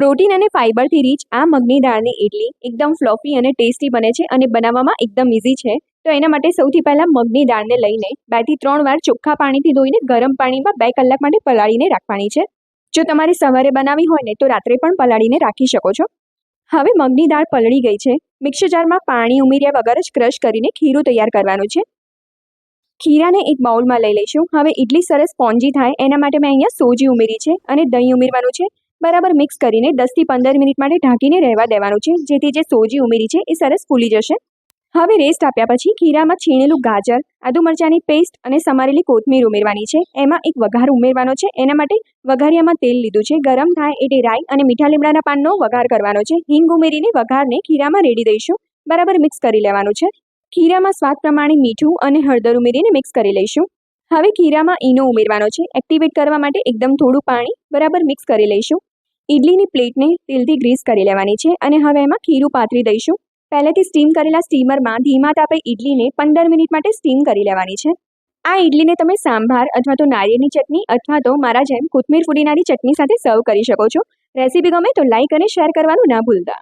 Protein અને ફાઇબરથી rich આ મગની દાળની ઇડલી એકદમ ફ્લોફી અને ટેસ્ટી બને છે અને બનાવવામાં એકદમ ઇઝી છે. તો એના માટે સૌથી પહેલાં મગની દાળને લઈને 2 થી 3 વાર ચોખ્ખા પાણીથી ધોઈને ગરમ પાણીમાં 2 કલાક માટે પલાળીને રાખવાની છે. જો તમારે સવારે બનાવવી હોય ને તો રાત્રે પણ પલાળીને રાખી શકો છો. હવે મગની દાળ પલળી ગઈ છે. મિક્સર જારમાં પાણી ઉમેર્યા વગર જ ક્રશ કરીને ખીરું તૈયાર કરવાનું છે. ખીરાને એક બાઉલમાં લઈ લઈશું. હવે ઇડલી સરસ સ્પોન્જી થાય એના માટે મેં અહીંયા સોજી ઉમેરી છે અને દહીં ઉમેરવાનું છે. બરાબર મિક્સ કરીને 10 થી 15 મિનિટ માટે ઢાંકીને રહેવા દેવાનું છે, જેથી જે સોજી ઉમેરી છે એ સરસ ફૂલી જશે. હવે રેસ્ટ આપ્યા પછી ખીરામાં છીણેલું ગાજર, આદુ મરચાંની પેસ્ટ અને સમારેલી કોથમીર ઉમેરવાની છે. એમાં એક વઘાર ઉમેરવાનો છે. એના માટે વઘારિયામાં તેલ લીધું છે. ગરમ થાય એટલે રાઈ અને મીઠા લીમડાના પાનનો વઘાર કરવાનો છે. હિંગ ઉમેરીને વઘારને ખીરામાં રેડી દઈશું. બરાબર મિક્સ કરી લેવાનું છે. ખીરામાં સ્વાદ પ્રમાણે મીઠું અને હળદર ઉમેરીને મિક્સ કરી લઈશું. હવે ખીરામાં ઈનો ઉમેરવાનો છે. એક્ટિવેટ કરવા માટે એકદમ થોડું પાણી બરાબર મિક્સ કરી લઈશું. ઇડલીની પ્લેટને તેલથી ગ્રીસ કરી લેવાની છે અને હવે એમાં ખીરું પાથરી દઈશું. પહેલેથી સ્ટીમ કરેલા સ્ટીમરમાં ધીમા તાપે ઇડલીને 15 મિનિટ માટે સ્ટીમ કરી લેવાની છે. આ ઇડલીને તમે સાંભાર અથવા તો નારિયેળની ચટણી અથવા તો મારા જેમ કોથમીર ફુદીનાની ચટણી સાથે સર્વ કરી શકો છો. રેસીપી ગમે તો લાઇક અને શેર કરવાનું ના ભૂલતા.